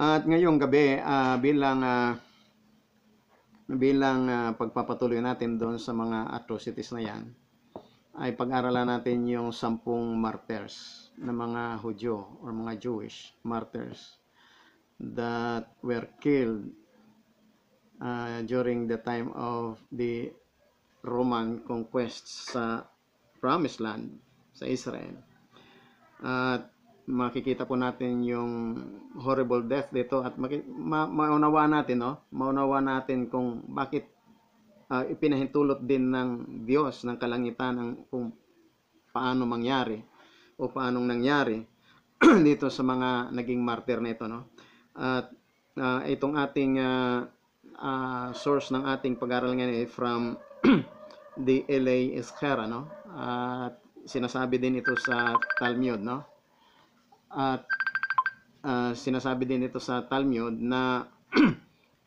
At ngayong gabi, bilang pagpapatuloy natin doon sa mga atrocities na yan, ay pag-aralan natin yung 10 martyrs na mga Hudyo or mga Jewish martyrs that were killed during the time of the Roman conquest sa Promised Land, sa Israel. At makikita po natin yung horrible death dito at maunawaan natin, maunawaan natin kung bakit ipinahintulot din ng Diyos ng kalangitan kung paano mangyari o paanong nangyari dito sa mga naging martyr na ito, At itong ating source ng ating pag-aaral ngayon ay from the LA Esquerra, At sinasabi din ito sa Talmud, At sinasabi din ito sa Talmud na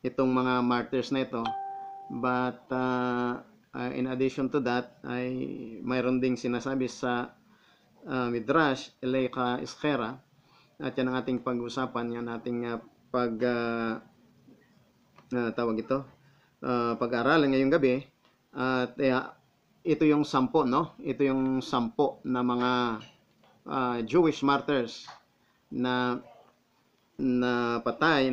itong mga martyrs na ito, but in addition to that ay mayroon ding sinasabi sa Midrash LA Esquerra, at yan ang ating pag-usapan, yan ating pag-aaralan ngayong gabi. At ito yung 10, Ito yung 10 na mga Jewish martyrs na patay,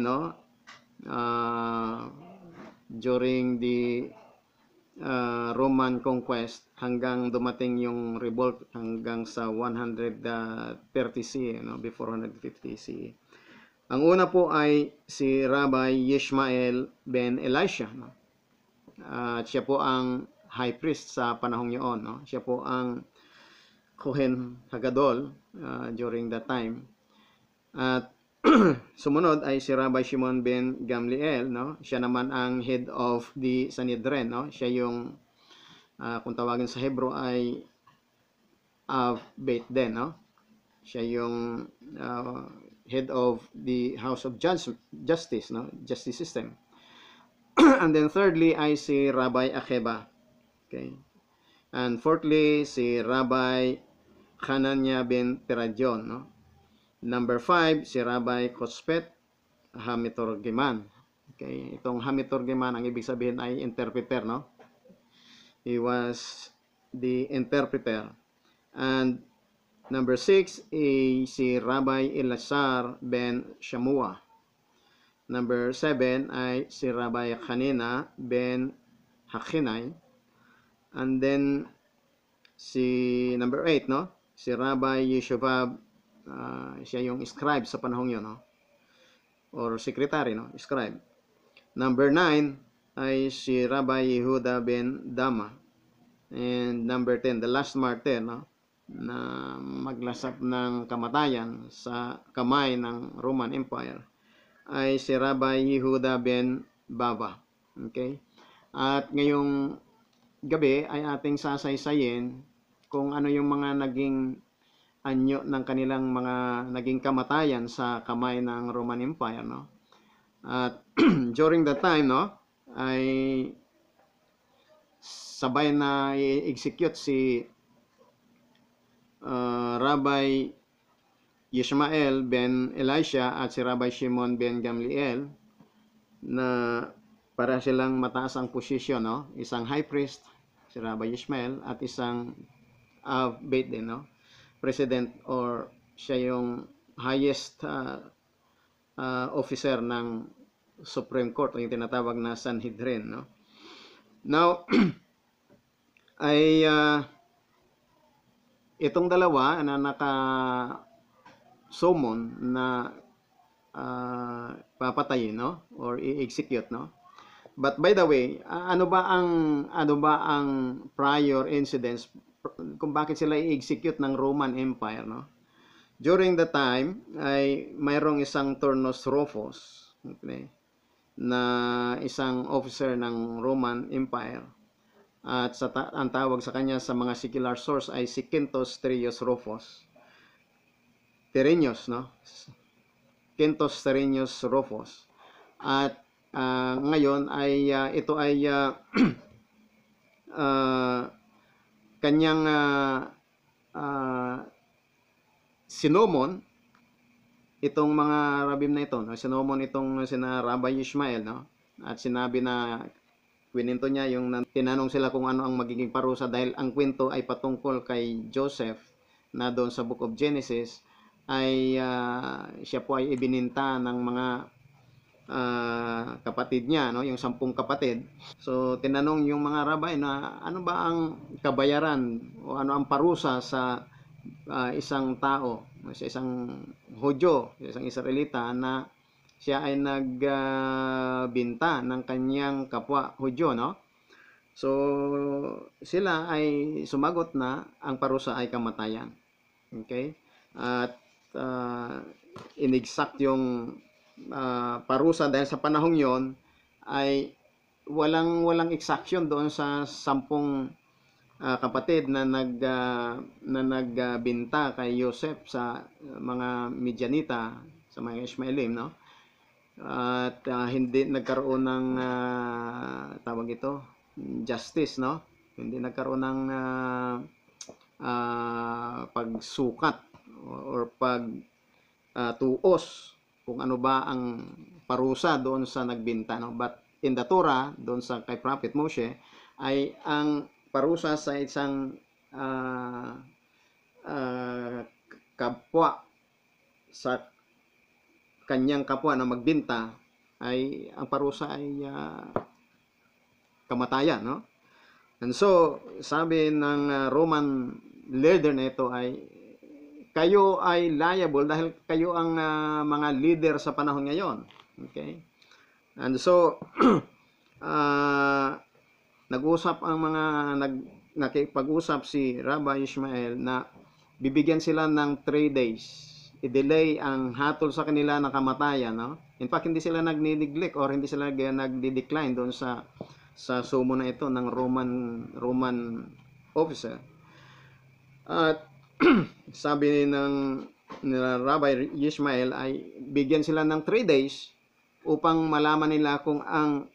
during the Roman conquest hanggang dumating yung revolt hanggang sa 130 CE, before 150 CE. Ang una po ay si Rabbi Yishmael ben Elisha, At siya po ang high priest sa panahong yun, Siya po ang Kohen Hagadol during that time. At sumunod ay si Rabbi Shimon ben Gamliel, Siya naman ang head of the Sanhedrin, Siya yung kung tawagin sa Hebrew ay Beit Din, Siya yung head of the House of Justice, Justice system. And then thirdly ay si Rabbi Akiba. Okay. And fourthly si Rabbi Hananya ben Teradion, Number 5 si Rabbi Kospet Hamitorgiman. Okay, itong Hamitorgiman ang ibig sabihin ay interpreter, He was the interpreter. And number 6 si Rabbi Elazar ben Shamua. Number 7 ay si Rabbi Hanina ben Hakinai. And then si number 8, si Rabbi Yeshuvah, siya yung scribe sa panahong yun, or secretary, scribe. Number 9 ay si Rabbi Yehuda ben Dama. And number 10, the last martyr, na maglasap ng kamatayan sa kamay ng Roman Empire, ay si Rabbi Yehuda ben Bava. Okay? At ngayong gabi ay ating sasaysayin kung ano yung mga naging anyo ng kanilang mga naging kamatayan sa kamay ng Roman Empire, At during that time, ay sabay na i-execute si Rabbi Yishmael ben Elisha at si Rabbi Shimon ben Gamliel, na para silang mataas ang posisyon, Isang high priest, si Rabbi Yishmael, at isang Beit Din, president, or siya yung highest officer ng Supreme Court, o yung tinatawag na Sanhedrin, Now, ay itong dalawa na naka-summon na papatayin, or i-execute, But by the way, ano ba ang prior incidents kung bakit sila i-execute ng Roman Empire, During the time ay mayroong isang Turnus Rufus, okay, na isang officer ng Roman Empire, at ang tawag sa kanya sa mga secular source ay si Quintus Terius Rufus. Quintus Terius Rufus. At ngayon ay ito ay kanyang sinumon itong mga rabim na ito, no, sinomon itong sina Rabbi Ishmael, no, at sinabi na kwininto niya yung tinanong sila kung ano ang magiging parusa dahil ang kwento ay patungkol kay Joseph na doon sa Book of Genesis ay siya po ay ibininta ng mga kapatid niya, no, yung 10 kapatid. So tinanong yung mga rabbi na ano ba ang kabayaran o ano ang parusa sa isang tao, sa isang Hudyo, sa isang Israelita na siya ay nagbinta ng kanyang kapwa Hudyo, no? So sila ay sumagot na ang parusa ay kamatayan. Okay? At inexact yung parusa dahil sa panahong yon ay walang exaction doon sa 10 kapatid na nagbinta kay Joseph sa mga Midianita, sa mga Ishmaelim, no? At hindi nagkaroon ng tawag ito, justice, no? Hindi nagkaroon ng pagsukat or tuos kung ano ba ang parusa doon sa nagbinta, no? But in the Torah, doon sa kay Prophet Moshe, ay ang parusa sa isang kapwa sa kanyang kapwa na magbinta ay ang parusa ay kamatayan, no? And so sabi ng Roman leader na ito ay kayo ay liable dahil kayo ang mga leader sa panahon ngayon. Okay? And so nag-usap ang mga nakipag-usap si Rabbi Ishmael na bibigyan sila ng 3 days. I-delay ang hatol sa kanila na kamatayan, no? In fact, hindi sila nagni-neglect or hindi sila nagdi-decline doon sa sumo na ito ng Roman officer. At sabi ng Rabbi Ishmael ay bigyan sila ng 3 days upang malaman nila kung ang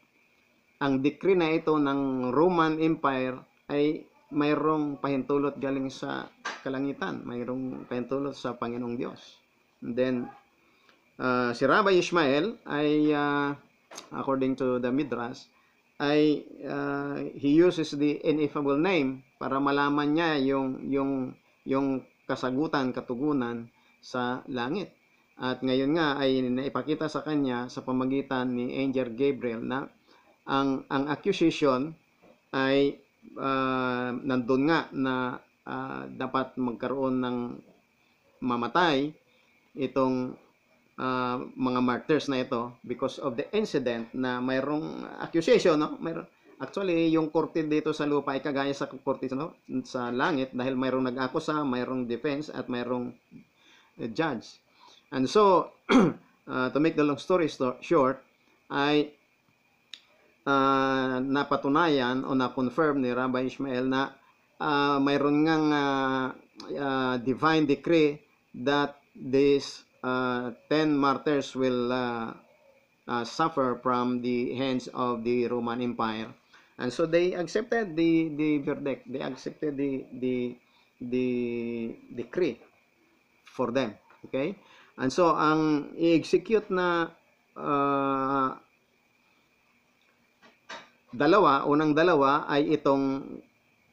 decree na ito ng Roman Empire ay mayroong pahintulot galing sa kalangitan, mayroong pahintulot sa Panginoong Diyos. And then si Rabbi Ishmael ay according to the Midrash ay he uses the ineffable name para malaman niya yung kasagutan, katugunan sa langit. At ngayon nga ay naipakita sa kanya sa pamagitan ni Angel Gabriel na ang accusation ay nandun nga na dapat magkaroon ng mamatay itong mga martyrs na ito because of the incident na mayroong accusation, no? Actually, yung korte dito sa lupa ay kagaya sa korte, no? Sa langit dahil mayroong nag-akusa, mayroong defense at mayroong judge. And so to make the long story short ay napatunayan o na-confirm ni Rabbi Ishmael na mayroon ngang divine decree that these 10 martyrs will suffer from the hands of the Roman Empire. And so they accepted the verdict. They accepted the decree for them. Okay? And so ang i-execute na unang dalawa ay itong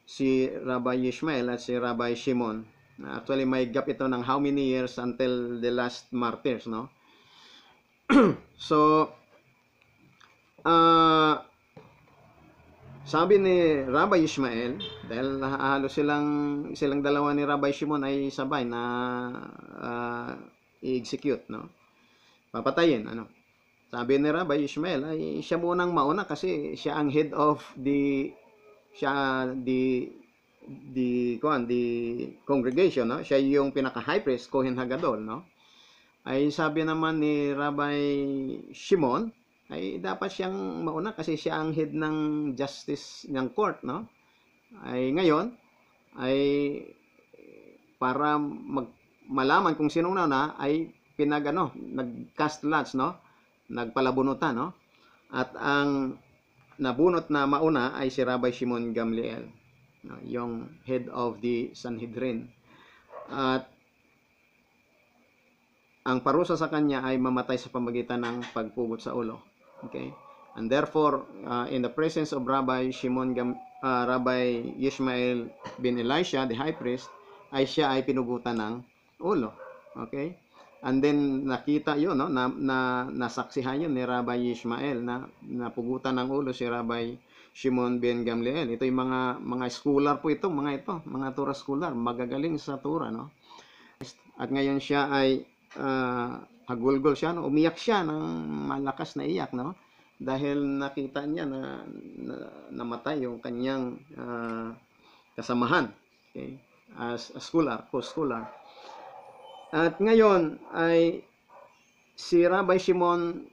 si Rabbi Ishmael at si Rabbi Shimon. Actually, may gap ito ng how many years until the last martyrs, no? So, sabi ni Rabbi Ishmael, dahil halos silang dalawa ni Rabbi Shimon ay sabay na i-execute, no? Papatayin, ano? Sabi ni Rabbi Ishmael ay siya munang mauna kasi siya ang head of the congregation, no? Siya yung pinaka-high priest, Kohen Hagadol, no? Ay sabi naman ni Rabbi Shimon ay dapat siyang mauna kasi siya ang head ng justice ng court, no? Ay ngayon ay para malaman kung sino na ay nag-cast lots, no? Nagpalabunutan, no? At ang nabunot na mauna ay si Rabbi Shimon Gamliel, no? Yung head of the Sanhedrin. At ang parusa sa kanya ay mamatay sa pamagitan ng pagpugot sa ulo. Okay? And therefore, in the presence of Rabbi Ishmael bin Elisha, the high priest, ay siya ay pinugutan ng ulo. Okay? And then nakita yun, no? Nasaksihan yun ni Rabbi Ishmael na napugutan ng ulo si Rabbi Shimon ben Gamliel. Ito yung mga scholar po ito, mga Torah scholar, magagaling sa Torah, no? At ngayon siya ay hagulgol siya, no? Umiyak siya ng malakas na iyak, no? Dahil nakita niya na namatay yung kanyang kasamahan, okay? As a scholar, co-scholar. At ngayon ay si Rabbi Shimon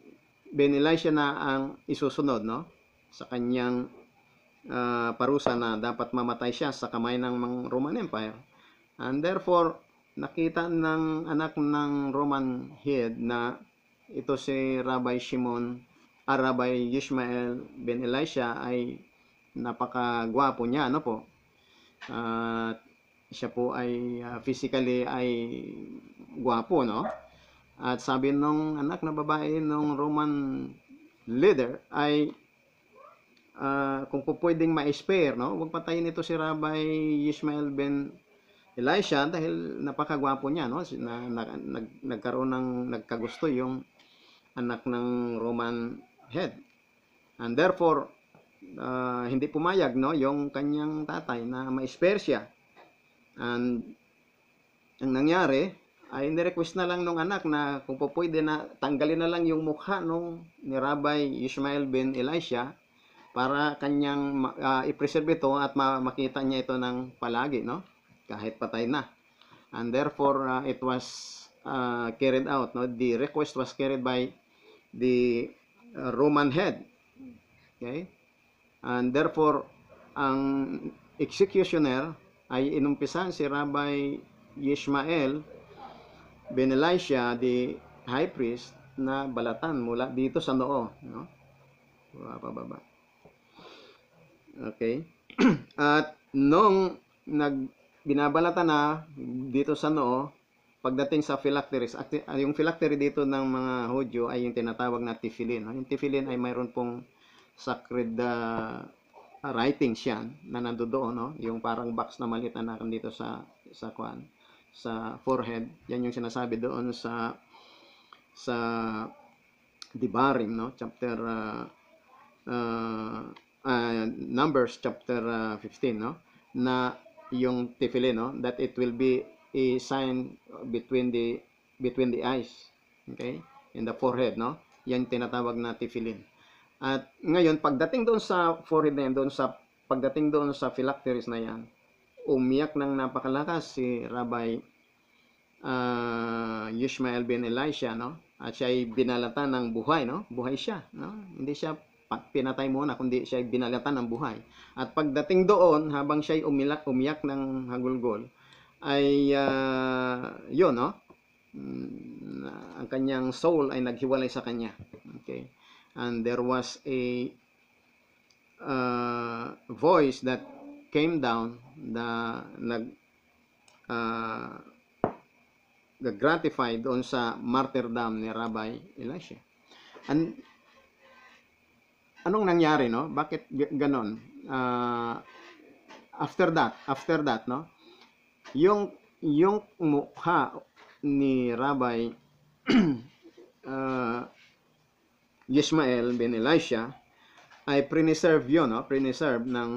ben Elisha na ang isusunod, no? Sa kanyang parusa na dapat mamatay siya sa kamay ng Roman Empire. And therefore, nakita ng anak ng Roman head na ito si Rabbi Ishmael ben Elisha ay napakagwapo niya, ano po? Siya po ay physically ay gwapo, no? At sabi nung anak na babae nung Roman leader ay kung po pwedeng ma-spare, no? Huwag patayin ito si Rabbi Ishmael ben Elisha dahil napakagwapo niya, no? Nagkaroon ng nagkagusto yung anak ng Roman head. And therefore, hindi pumayag, no, yung kanyang tatay na ma-spare siya. And ang nangyari ay ni-request na lang nung anak na kung po pwede na tanggalin na lang yung mukha nung ni Rabbi Ishmael ben Elisha para kanyang i-preserve ito at makita niya ito ng palagi, no? Kahit patay na. And therefore, it was carried out, no? The request was carried by the Roman head. Okay? And therefore, ang executioner ay inumpisan si Rabbi Ishmael ben Elisha, the high priest, na balatan mula dito sa noo, no? Pababa. Okay? At nung binabalatan na dito sa noo, pagdating sa phylacteries, yung phylactery dito ng mga Hudyo ay yung tinatawag na tefillin. Yung tefillin ay mayroon pong sacred writings yan na nandoon, no? Yung parang box na maliit na dito sa forehead. Yan yung sinasabi doon sa Devarim, no? Chapter Numbers chapter 15, no? Na yung tefillin, no? That it will be a sign between the eyes, okay? In the forehead, no? Yan tinatawag na tefillin. At ngayon, pagdating doon sa forehead na yan, pagdating doon sa phylacteries na yan, umiyak ng napakalakas si Rabbi Ishmael ben Elisha, no? At siya ay binalatan ng buhay, no? Buhay siya, no? Hindi siya pinatay muna, kundi siya ay binalatan ng buhay. At pagdating doon, habang siya ay umiyak ng hagulgol, ay yun, no? Ang kanyang soul ay naghiwalay sa kanya. Okay? And there was a voice that came down na gratified doon sa martyrdom ni Rabbi Elisha. And anong nangyari, no? Bakit ganon? After that, no? Yung mukha ni Rabbi Ishmael ben Elisha ay preserve yun, no? Preserve ng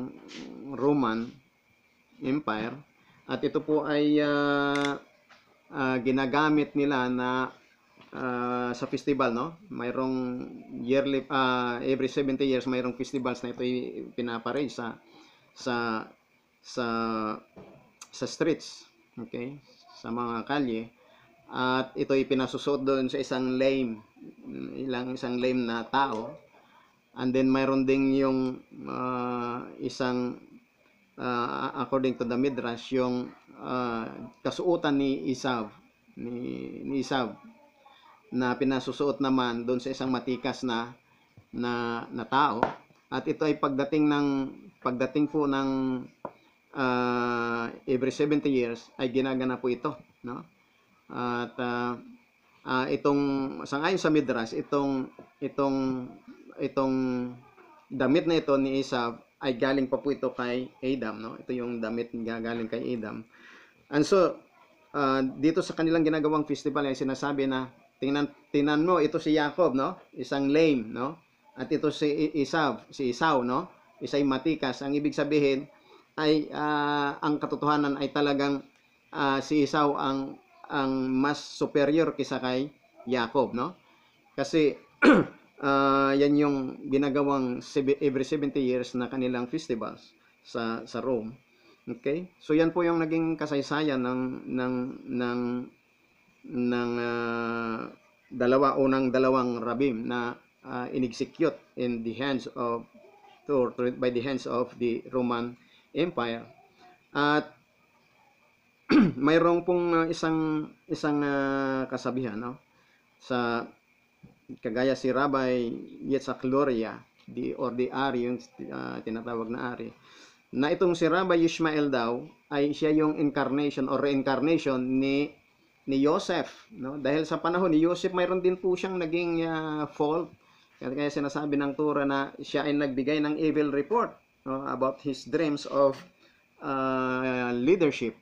Roman Empire. At ito po ay ginagamit nila na sa festival, no? Mayroong yearly, every 70 years mayroong festivals na ito pinaparade sa streets, okay? Sa mga kalye. At ito ay pinasusuot doon sa isang lame na tao. And then mayroon ding yung isang according to the Midrash, yung kasuotan ni Isav na pinasusuot naman doon sa isang matikas na tao. At ito ay pagdating po ng every 70 years ay ginagana po ito, no? At itong sangayon sa Midrash, itong damit na ito ni Esau ay galing pa po ito kay Adam, no? Ito yung damit na galing kay Adam. And so, dito sa kanilang ginagawang festival ay sinasabi na tingnan mo, ito si Jacob, no? Isang lame, no? At ito si Esau, no? Isa'y matikas. Ang ibig sabihin ay ang katotohanan ay talagang si Esau ang mas superior kaysa kay Jacob, no? Kasi yan yung ginagawang every 70 years na kanilang festivals sa Rome. Okay? So yan po yung naging kasaysayan ng dalawang rabim na in-execute in the hands of by the hands of the Roman Empire. At mayroong pong isang kasabihan, no? Sa kagaya si Rabbi Yitzhak Luria, the Ari, yung tinatawag na Ari, na itong si Rabbi Ishmael daw ay siya yung incarnation or reincarnation ni Joseph, no? Dahil sa panahon ni Joseph mayroon din po siyang naging fault, kaya sinasabi ng Torah na siya ay nagbigay ng evil report, no, about his dreams of leadership.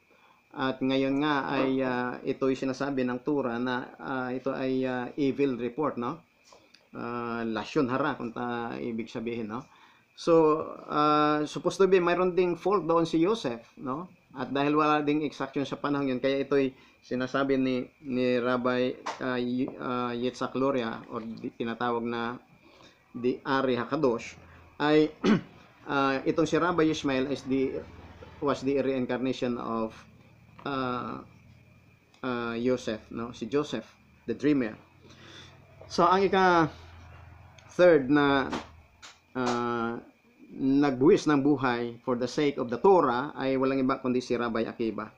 At ngayon nga ay ito'y sinasabi ng Torah na ito ay evil report, no? Lashon hara kung ibig sabihin, no? So supposed to be mayroon ding fault doon si Joseph, no? At dahil wala ding exaction sa panahon yun, kaya ito'y sinasabi ni Rabbi Yitzhak Luria, or tinatawag na the Ari Hakadosh, ay itong si Rabbi Ishmael was the reincarnation of Joseph, no? Si Joseph, the dreamer. So ang third na nagbuwis ng buhay for the sake of the Torah ay walang iba kundi si Rabbi Akiba.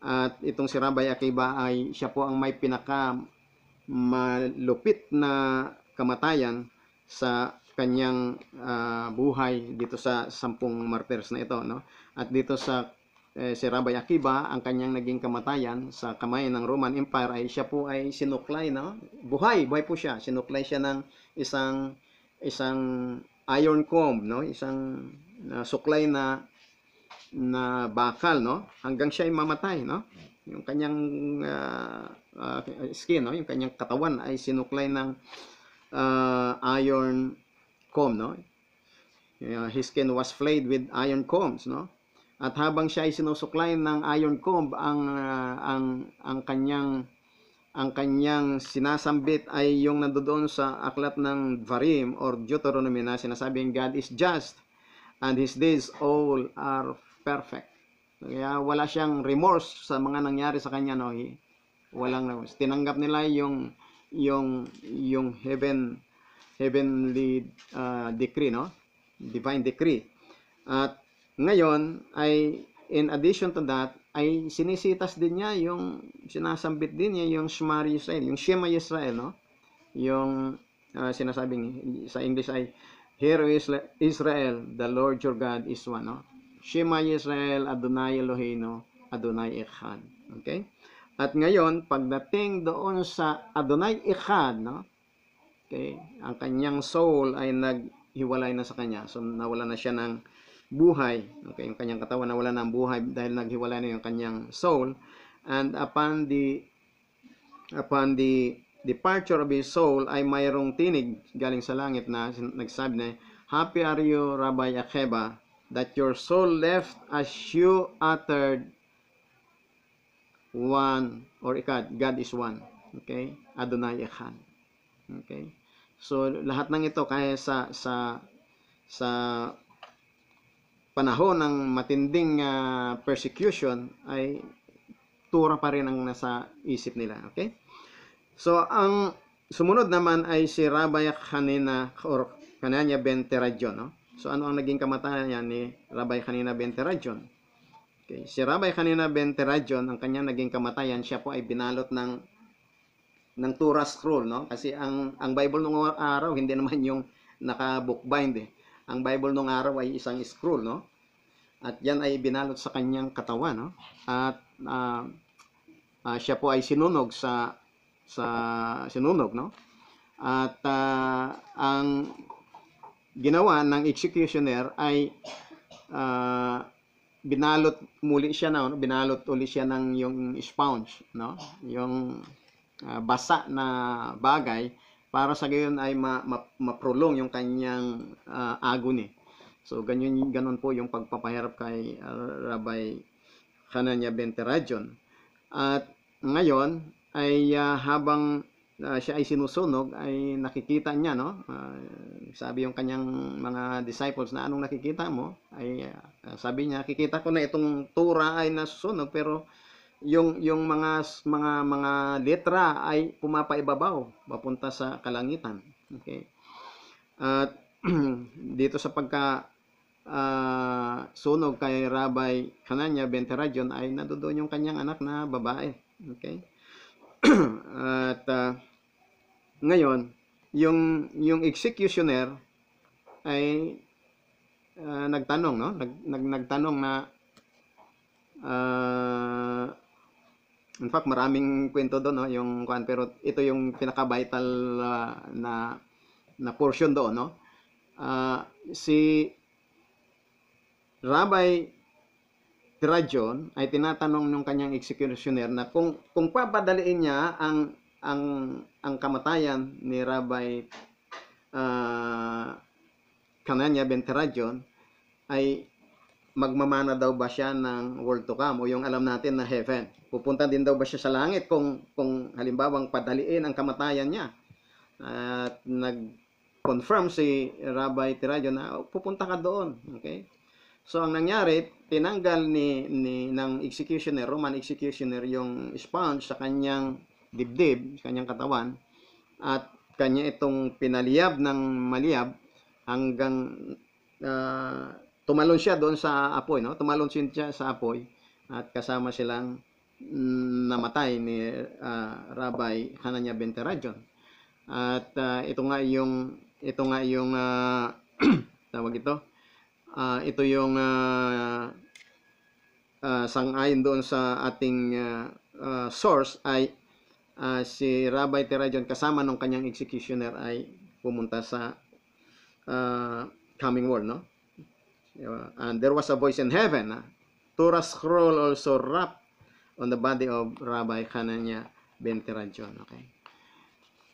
At itong si Rabbi Akiba ay siya po ang may pinaka malupit na kamatayan sa kanyang buhay dito sa 10 martyrs na ito, no? At dito sa si Rabbi Akiba, ang kanyang naging kamatayan sa kamay ng Roman Empire ay siya po ay sinuklay, no? Buhay po siya. Sinuklay siya ng isang iron comb, no? Isang suklay na bakal, no? Hanggang siya ay mamatay, no? Yung kanyang skin, no? Yung kanyang katawan ay sinuklay ng iron comb, no? His skin was flayed with iron combs, no? At habang siya ay sinusuklay ng iron comb, ang kanyang sinasambit ay yung nandoon sa aklat ng Dvarim or Deuteronomy na sinasabing God is just and His days all are perfect. Kaya wala siyang remorse sa mga nangyari sa kanya, no? Walang tinanggap nila yung heavenly decree, no? Divine decree. At ngayon ay in addition to that ay sinisitas din niya yung sinasambit din niya yung Shema Yisrael, yung Shema Yisrael, no? Yung sinasabing sa English ay Hear Israel, the Lord your God is one, no? Shema Yisrael, Adonai Eloheinu, Adonai Echad. Okay? At ngayon pagdating doon sa Adonai Echad, no? Okay, ang kanyang soul ay naghiwalay na sa kanya. So nawala na siya ng buhay. Okay, yung kanyang katawan nawala na ng buhay dahil naghiwalay na yung kanyang soul. And upon the departure of his soul ay mayroong tinig galing sa langit na nagsabi na, Happy are you, Rabbi Akiba, that your soul left as you uttered one, or Echad, God is one. Okay? Adonai Echad. Okay? So lahat ng ito kaya sa panahon ng matinding persecution ay Torah pa rin ang nasa isip nila. Okay? So ang sumunod naman ay si Rabbi Hanania ben Teradion, no? So ano ang naging kamatayan niya ni Rabbi Hanania ben Teradion? Okay, si Rabbi Hanania ben Teradion, ang kanyang naging kamatayan, siya po ay binalot ng Torah scroll, no? Kasi ang Bible nung araw hindi naman yung naka-bookbind eh. Ang Bible nung araw ay isang scroll, no? At yan ay binalot sa kanyang katawan, no? At siya po ay sinunog sa sinunog, no? At ang ginawa ng executioner ay binalot muli siya binalot uli siya ng yung sponge, no? Yung basa na bagay para sa gayon ay ma-prolong yung kanyang agony. So ganun po yung pagpapahirap kay Rabbi Hanania ben Terradyon. At ngayon ay habang siya ay sinusunog ay nakikita niya, no? Sabi yung kanyang mga disciples na anong nakikita mo? Ay sabi niya, nakikita ko na itong tura ay nasusunog pero yung mga letra ay pumapaibabaw papunta sa kalangitan. Okay? At dito sa sunog kay Rabbi Hanania ben Terradyon ay nandoon yung kanyang anak na babae. Okay? At ngayon, yung executioner ay nagtanong, no? Nagtanong na in fact maraming kwento doon, no, yung pero ito yung pinaka-vital na portion doon, no? Si Rabbi Terradyon ay tinatanong ng kanyang executioner na kung papadaliin niya ang kamatayan ni Rabbi Hanania ben Terradyon ay magmamana daw ba siya ng world to come o yung alam natin na heaven. Pupunta din daw ba siya sa langit kung halimbawang padaliin ang kamatayan niya. At nag-confirm si Rabbi Terradyon na pupunta ka doon. Okay? So ang nangyari, tinanggal ng executioner, Roman executioner, yung sponge sa kanyang dibdib, sa kanyang katawan, at kanya itong pinaliyab ng maliyab hanggang tumalon siya doon sa apoy, no? Tumalon siya sa apoy at kasama silang namatay ni Rabbi Hanania ben Terradyon. At ito nga yung tawag ito. Ito yung sang-ayon doon sa ating source ay si Rabbi Terradyon kasama ng kanyang executioner ay pumunta sa coming world, no? And there was a voice in heaven, Torah scroll also wrapped on the body of Rabbi Hanania ben Terradyon. Okay.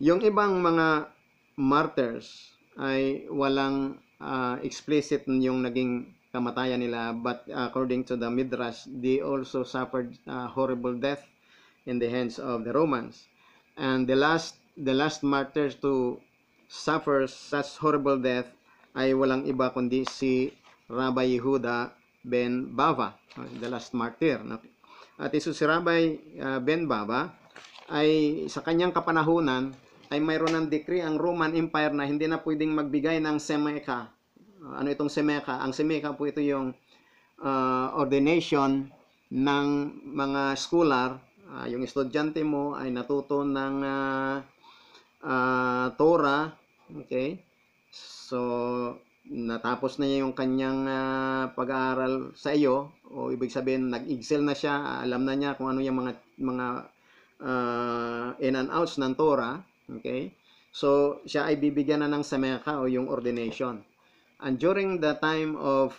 Yung ibang mga martyrs ay walang explicit yung naging kamatayan nila, but according to the Midrash, they also suffered horrible death in the hands of the Romans. And the last martyrs to suffer such horrible death ay walang iba kundi si Rabbi Yehuda ben Bava, the last martyr. At si Rabbi ben Bava ay sa kanyang kapanahunan ay mayroon ng decree ang Roman Empire na hindi na pwedeng magbigay ng semeka. Ano itong semeka? Ang semeka po ito yung ordination ng mga scholar. Yung estudyante mo ay natuto ng Torah. Okay? So, natapos na niya yung kanyang pag-aaral sa iyo, o ibig sabihin nag-excel na siya, alam na niya kung ano yung mga in and outs ng Torah. Okay? So, siya ay bibigyan na ng semeka o yung ordination. And during the time of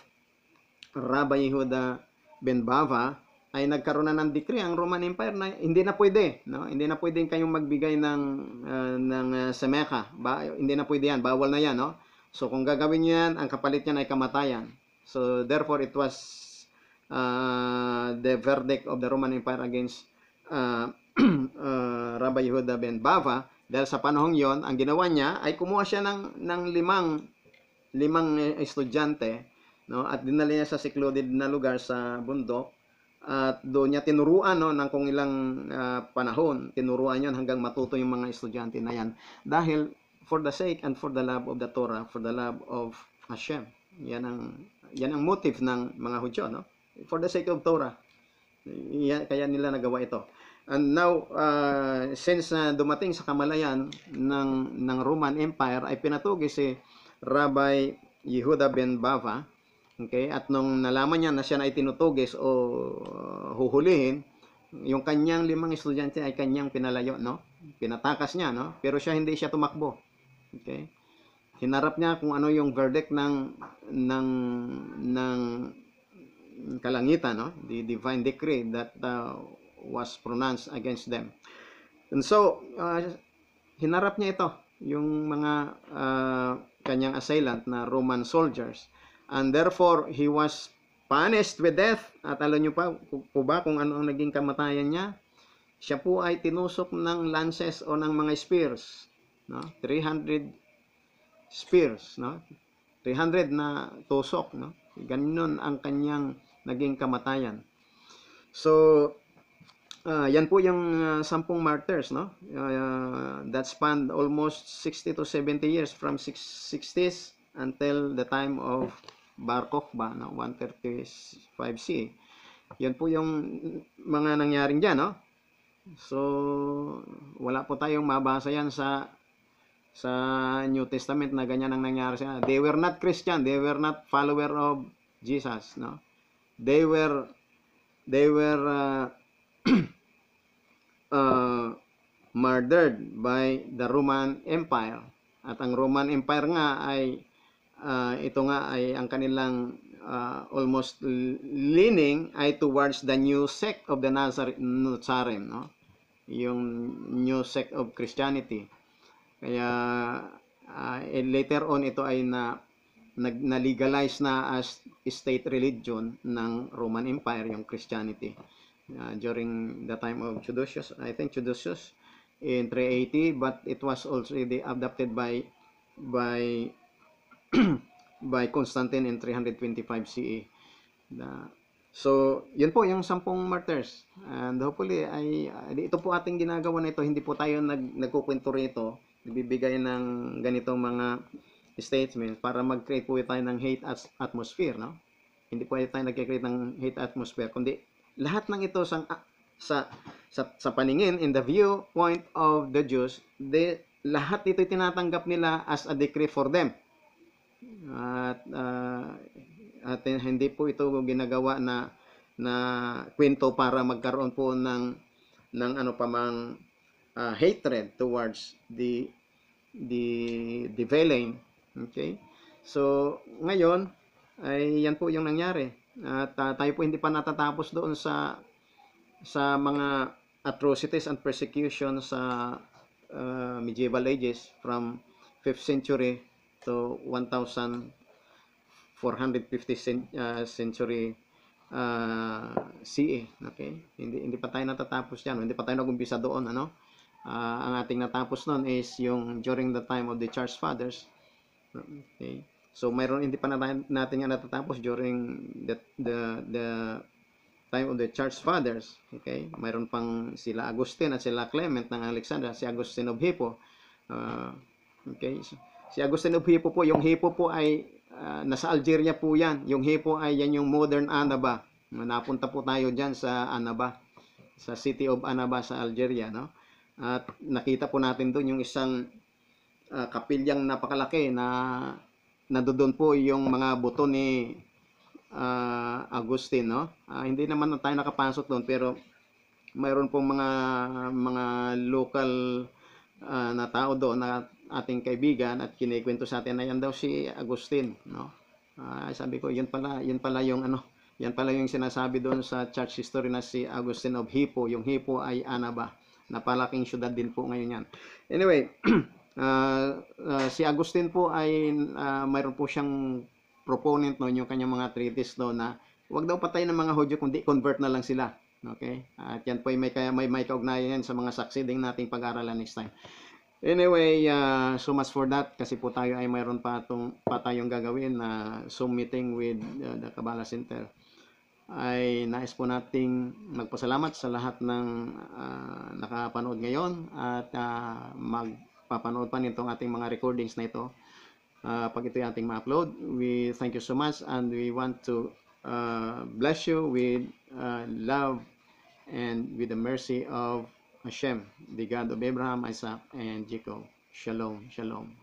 Rabbi Yehuda ben Bava, ay nagkaroon na ng decree ang Roman Empire na hindi na pwede, no? Hindi na pwedeng kayong magbigay ng semeka. Hindi na pwede yan, bawal na yan, no? So kung gagawin niyo yan, ang kapalit niyan ay kamatayan. So therefore it was the verdict of the Roman Empire against Rabbi Yehuda ben Bava. Dahil sa panahong yon, ang ginawa niya ay kumuha siya ng limang estudyante, no? At dinala niya sa secluded na lugar sa bundok. At doon niya tinuruan, no, ng kung ilang panahon, tinuruan yan hanggang matuto yung mga estudyante na yan. Dahil for the sake and for the love of the Torah, for the love of Hashem. Yan ang motive ng mga Hudyo, no? For the sake of Torah. Kaya nila nagawa ito. And now, since dumating sa kamalayan ng Roman Empire, ay pinatugi si Rabbi Yehuda ben Bava. Okay? At nung nalaman niya na siya na ay tinutugis o huhulihin, yung kanyang limang estudyante ay kanyang pinalayo, no? pinatakas niya, no? Pero hindi siya tumakbo. Okay? Hinarap niya kung ano yung verdict ng kalangitan, no? The divine decree that was pronounced against them. And so, hinarap niya ito, yung mga kanyang assailant na Roman soldiers. And therefore, he was punished with death. At alam niyo pa po ba kung ano ang naging kamatayan niya? Siya po ay tinusok ng lances o ng mga spears, no? 300 spears, no? 300 na tusok, no? Ganun ang kanyang naging kamatayan. So, yan po yung 10 martyrs, no? That spanned almost 60 to 70 years from 660s until the time of Bar Kokhba, no? 135 CE. Yan po yung mga nangyaring diyan, no? So, wala po tayong mabasa yan sa New Testament na ganyan ang nangyari sa. They were not Christian, they were not follower of Jesus, no? They were murdered by the Roman Empire. At ang Roman Empire nga ay ito nga ay ang kanilang almost leaning ay towards the new sect of the Nazarene, no? Yung new sect of Christianity. Kaya later on ito ay na-legalize na as state religion ng Roman Empire, yung Christianity. During the time of Theodosius, I think Theodosius in 380, but it was also adopted by by Constantine in 325 CE. So, yun po yung 10 martyrs. And hopefully, ito po ating ginagawa na ito. Hindi po tayo nagkukwento rito. Nagbibigay ng ganitong mga statements para mag-create po tayo ng hate atmosphere, no? Hindi po tayo nag-create ng hate atmosphere, kundi lahat ng ito sa paningin, in the viewpoint of the Jews, lahat ito tinatanggap nila as a decree for them. At hindi po ito ginagawa na kwento para magkaroon po ng ano pa mang hatred towards the villain. Okay? So, ngayon ay yan po yung nangyari. At tayo po hindi pa natatapos doon sa mga atrocities and persecution sa medieval ages from 5th century to 1450 century CE. Okay? Hindi pa tayo natatapos diyan. Hindi pa tayo nag-umpisa doon, ano? Ang ating natapos noon is yung during the time of the Church Fathers. Okay? So hindi pa natin yan natatapos during the time of the Church Fathers. Okay? Mayroon pang sila Agustin at sila Clement ng Alexandria, si Agustin of Hippo. Okay? Si Agustin of Hippo po, yung Hippo po ay nasa Algeria po yan. Yung Hippo ay yan yung modern Annaba. Napunta po tayo dyan sa Annaba, sa city of Annaba sa Algeria, no? At nakita po natin doon yung isang kapilyang napakalaki na nandoon po yung mga buto ni Agustin, no? Hindi naman tayo nakapasok doon, pero mayroon pong mga local na tao doon na ating kaibigan at kinikwento sa atin na yan daw si Agustin, no? Sabi ko, yan pala yung sinasabi doon sa church history na si Agustin of Hippo. Yung Hippo ay Annaba. Napalaking syudad din po ngayon yan. Anyway, si Agustin po ay mayroon po siyang proponent noon, yung kanyang mga treatise doon na huwag daw patay ng mga Hudyo kundi convert na lang sila. Okay? At yan po ay may kaugnayan yan sa mga succeeding nating pag-aaralan next time. Anyway, so much for that kasi po tayo ay mayroon pa tayong gagawin na Zoom meeting with the Kabbalah Center. Ay nais po nating magpasalamat sa lahat ng nakapanood ngayon at magpapanood pa nitong ating mga recordings na ito pag ito yung ating ma-upload. We thank you so much and we want to bless you with love and with the mercy of Hashem, the God of Abraham, Isaac, and Jacob. Shalom, shalom.